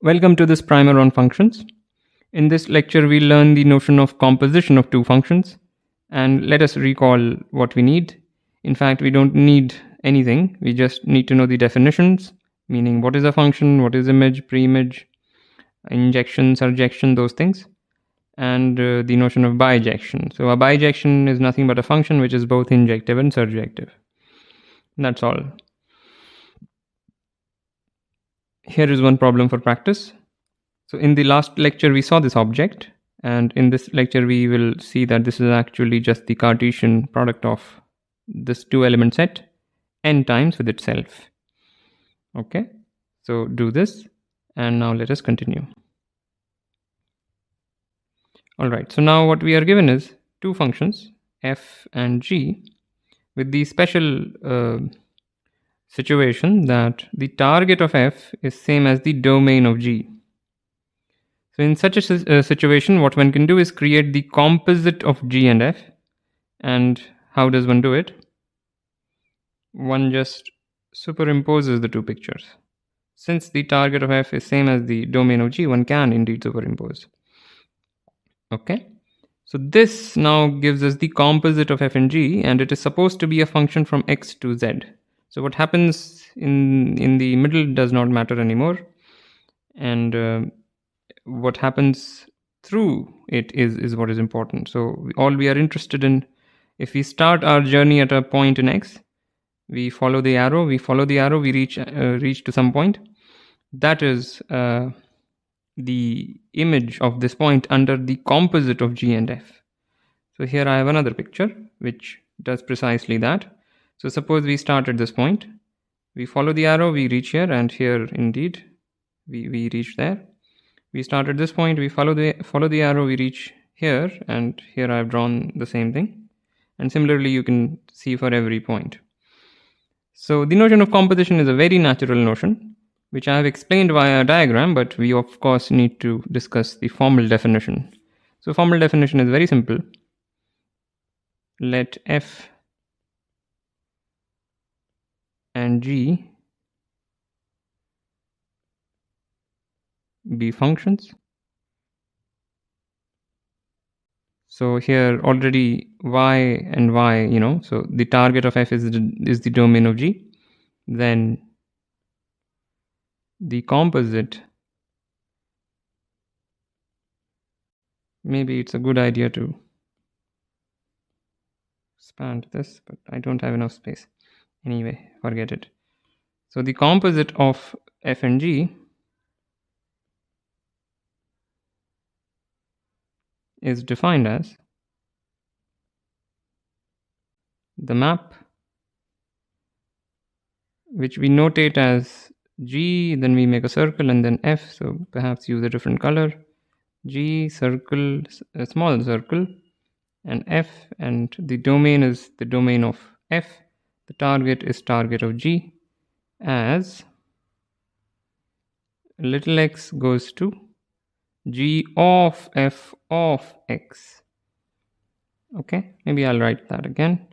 Welcome to this primer on functions. In this lecture, we learn the notion of composition of two functions, and let us recall what we need. In fact, we don't need anything. We just need to know the definitions, meaning what is a function, what is image, pre-image, injection, surjection, those things, and the notion of bijection. So a bijection is nothing but a function which is both injective and surjective. That's all. Here is one problem for practice. So in the last lecture, we saw this object, and in this lecture, we will see that this is actually just the Cartesian product of this two-element set n times with itself. Okay, so do this, and now let us continue. All right, so now what we are given is two functions, f and g, with the special situation that the target of f is same as the domain of g. So in such a situation, what one can do is create the composite of g and f. And how does one do it? One just superimposes the two pictures. Since the target of f is same as the domain of g, one can indeed superimpose. Okay, so this now gives us the composite of f and g, and it is supposed to be a function from x to z. So what happens in the middle does not matter anymore, and what happens through it is what is important. So all we are interested in, if we start our journey at a point in x, we follow the arrow, we reach to some point. That is the image of this point under the composite of g and f. So here I have another picture which does precisely that. So suppose we start at this point, we follow the arrow, we reach here, and here indeed we reach there. We start at this point, we follow the arrow, we reach here, and here I have drawn the same thing. And similarly, you can see for every point. So the notion of composition is a very natural notion, which I have explained via a diagram, but we of course need to discuss the formal definition. So formal definition is very simple. Let f and g be functions. So here already y and y, so the target of f is the domain of g. Then the composite, maybe it's a good idea to expand this, but I don't have enough space. Anyway, forget it. So the composite of f and g is defined as the map, which we notate as g, then we make a circle, and then f, so perhaps use a different color. G, circle, a small circle, and f, and the domain is the domain of f. The target is target of g, as little x goes to g of f of x. Okay, maybe I'll write that again.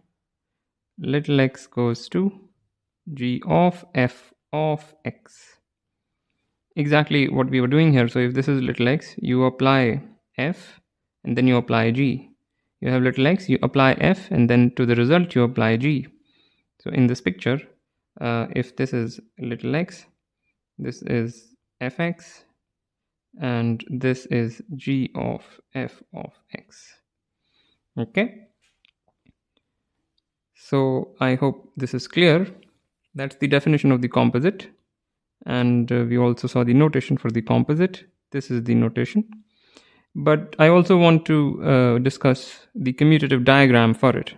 Little x goes to g of f of x. Exactly what we were doing here. So if this is little x, you apply f and then you apply g. You have little x, you apply f, and then to the result you apply g. So in this picture, if this is little x, this is fx, and this is g of f of x. Okay, so I hope this is clear. That's the definition of the composite, and we also saw the notation for the composite. This is the notation, but I also want to discuss the commutative diagram for it.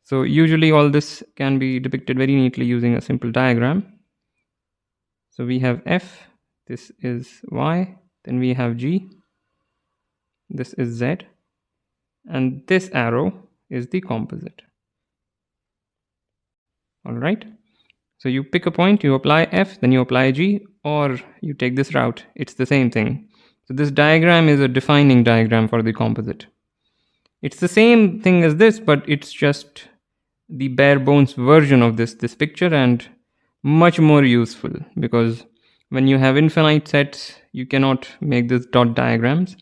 So usually all this can be depicted very neatly using a simple diagram. So we have f, this is y, then we have g, this is z, and this arrow is the composite. All right, so you pick a point, you apply f, then you apply g, or you take this route, it's the same thing. So this diagram is a defining diagram for the composite. It's the same thing as this, but it's just the bare bones version of this picture, and much more useful, because when you have infinite sets, you cannot make this dot diagrams,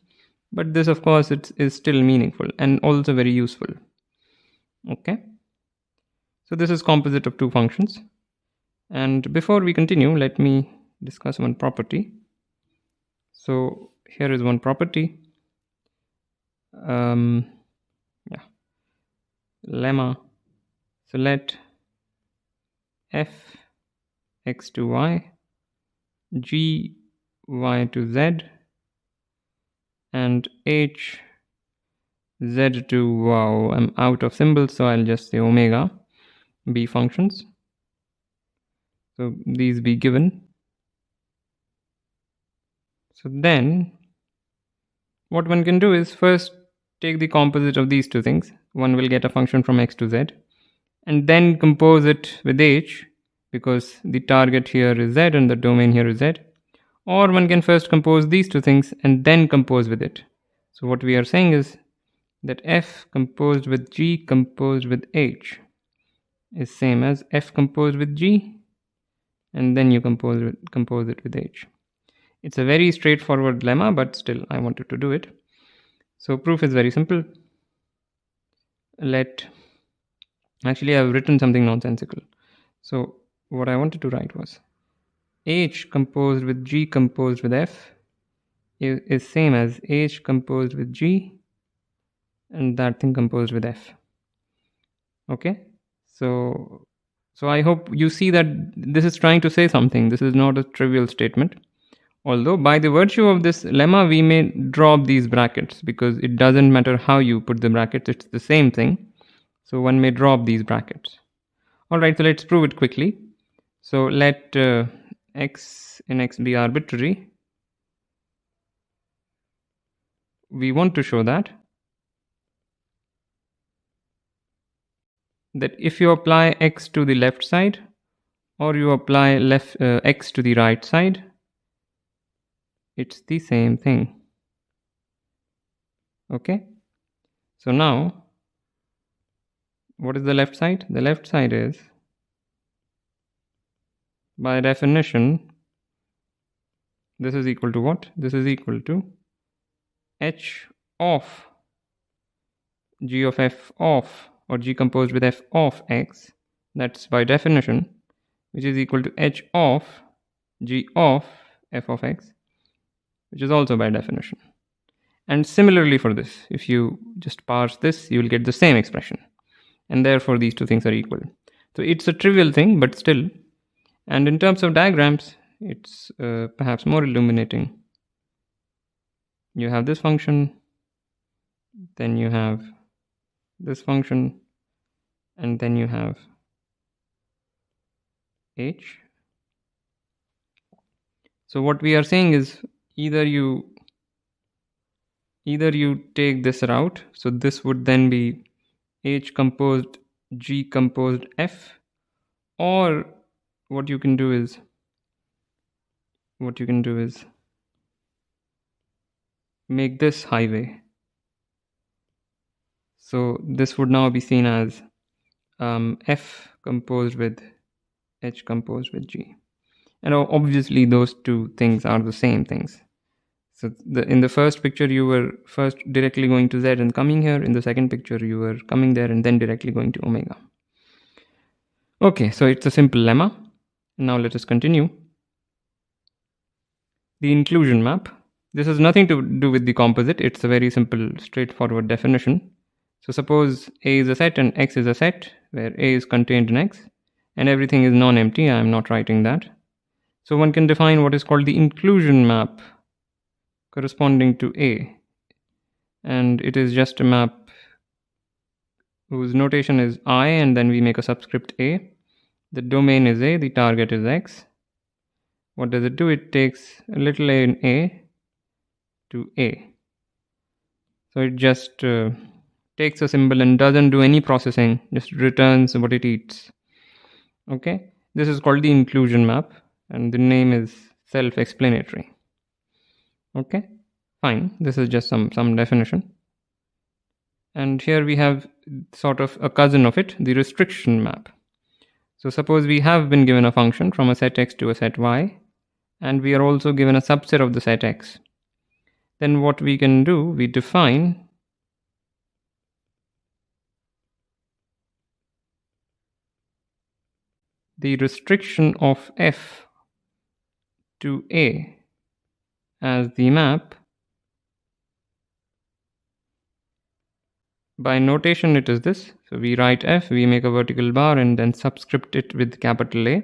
but this of course it is still meaningful and also very useful. Okay, so this is composite of two functions. And before we continue, let me discuss one property. So here is one property. Lemma. So let f x to y, g y to z, and h z to wow. I'm out of symbols, so I'll just say omega be functions. So these be given. So then what one can do is first take the composite of these two things. One will get a function from x to z, and then compose it with h, because the target here is z and the domain here is z. Or one can first compose these two things and then compose with it. So what we are saying is that f composed with g composed with h is same as f composed with g, and then you compose it with h. It's a very straightforward lemma, but still I wanted to do it. So proof is very simple. Actually I've written something nonsensical. So what I wanted to write was h composed with g composed with f is same as h composed with g and that thing composed with f. Okay, so I hope you see that this is trying to say something. This is not a trivial statement, although by the virtue of this lemma we may drop these brackets, because it doesn't matter how you put the brackets, it's the same thing. So one may drop these brackets. Alright, so let's prove it quickly. So let x in x be arbitrary. We want to show that if you apply x to the left side or you apply x to the right side, it's the same thing. Okay, so now what is the left side? The left side is, by definition, this is equal to what? This is equal to h of g of f of, or g composed with f of x, that's by definition, which is equal to h of g of f of x, which is also by definition. And similarly for this, if you just parse this, you will get the same expression, and therefore these two things are equal. So it's a trivial thing, but still, and in terms of diagrams, it's perhaps more illuminating. You have this function, then you have this function, and then you have h. So what we are saying is either you take this route, so this would then be h composed g composed f, or what you can do is make this highway. So this would now be seen as f composed with h composed with g, and obviously those two things are the same things. So in the first picture you were first directly going to z and coming here. In the second picture you were coming there and then directly going to omega. Okay, so it's a simple lemma. Now let us continue. The inclusion map. This has nothing to do with the composite. It's a very simple, straightforward definition. So suppose A is a set and X is a set where A is contained in X and everything is non-empty. I am not writing that. So one can define what is called the inclusion map corresponding to A. And it is just a map whose notation is I, and then we make a subscript A. The domain is A, the target is X. What does it do? It takes a little a in A to A. So it just takes a symbol and doesn't do any processing, just returns what it eats. Okay, this is called the inclusion map, and the name is self-explanatory. Okay, fine. This is just some definition. And here we have sort of a cousin of it, the restriction map. So suppose we have been given a function from a set x to a set y, and we are also given a subset of the set X. Then what we can do, we define the restriction of F to A as the map. By notation it is this. So we write F, we make a vertical bar and then subscript it with capital A,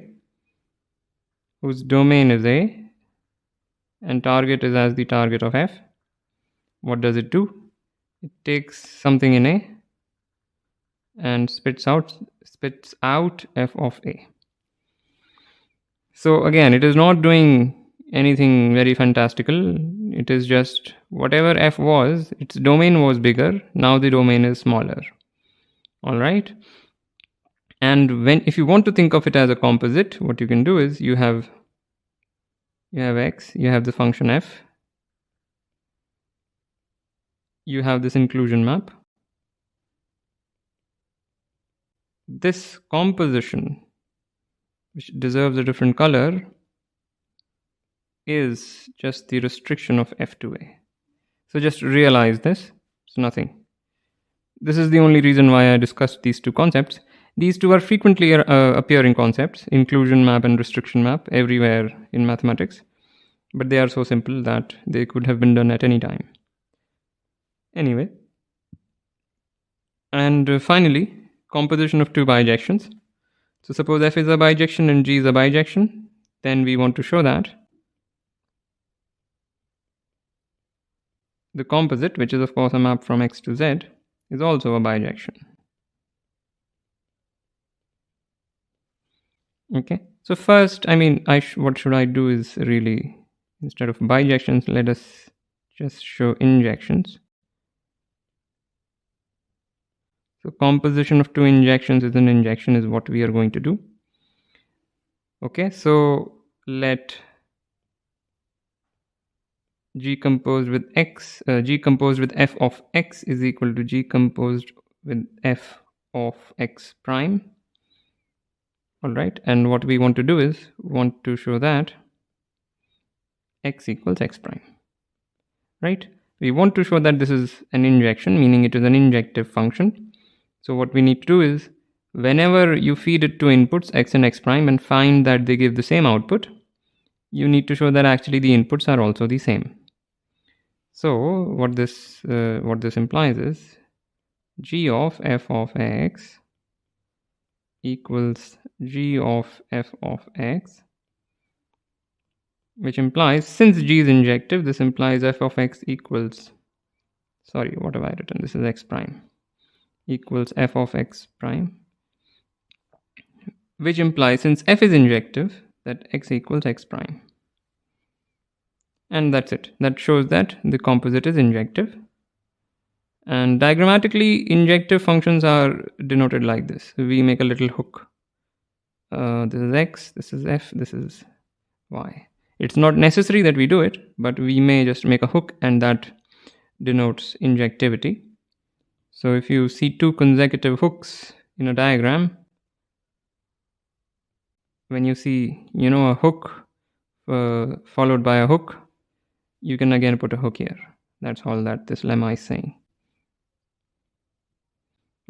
whose domain is A, and target is as the target of F. What does it do? It takes something in A and spits out F of A. So again, it is not doing anything very fantastical. It is just whatever F was, its domain was bigger. Now the domain is smaller. All right. And if you want to think of it as a composite, what you can do is you have X, you have the function F, you have this inclusion map. This composition, which deserves a different color, is just the restriction of F to A. So just realize this. It's nothing. This is the only reason why I discussed these two concepts. These two are frequently appearing concepts, inclusion map and restriction map, everywhere in mathematics. But they are so simple that they could have been done at any time. Anyway. And finally, composition of two bijections. So suppose F is a bijection and G is a bijection. Then we want to show that the composite, which is of course a map from X to Z, is also a bijection. Okay, so first, what should I do is really, instead of bijections, let us just show injections. So composition of two injections is an injection is what we are going to do. Okay, so let G composed with X, G composed with F of X is equal to G composed with F of X prime. All right, and what we want to do is want to show that X equals X prime, right? We want to show that this is an injection, meaning it is an injective function. So what we need to do is whenever you feed it two inputs, X and X prime, and find that they give the same output, you need to show that actually the inputs are also the same. So what this implies is G of F of X equals G of F of X, which implies, since G is injective, this implies F of X equals, sorry, what have I written? This is X prime equals F of X prime, which implies, since F is injective, that X equals X prime. And that's it. That shows that the composite is injective. And diagrammatically, injective functions are denoted like this. We make a little hook. This is X, this is F, this is Y. It's not necessary that we do it, but we may just make a hook, and that denotes injectivity. So if you see two consecutive hooks in a diagram, when you see, a hook followed by a hook, you can again put a hook here. That's all that this lemma is saying.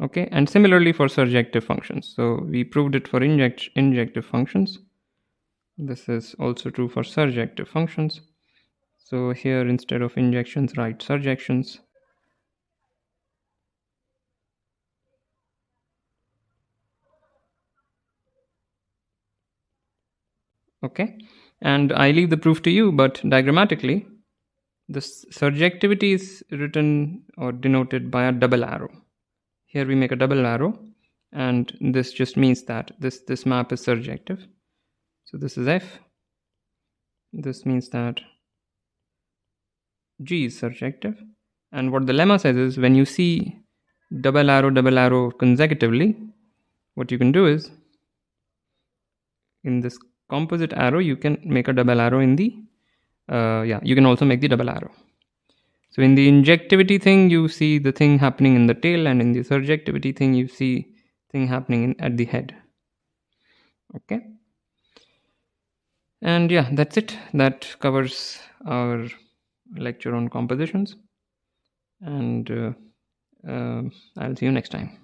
Okay, and similarly for surjective functions. So we proved it for injective functions. This is also true for surjective functions. So here, instead of injections, write surjections. Okay, and I leave the proof to you, but diagrammatically, this surjectivity is written or denoted by a double arrow. Here we make a double arrow, and this just means that this map is surjective. So this is F. This means that G is surjective. And what the lemma says is, when you see double arrow consecutively, what you can do is, in this composite arrow, you can make a double arrow in the, you can also make the double arrow. So in the injectivity thing, you see the thing happening in the tail, and in the surjectivity thing, you see thing happening at the head. Okay. And yeah, that's it. That covers our lecture on compositions. And I'll see you next time.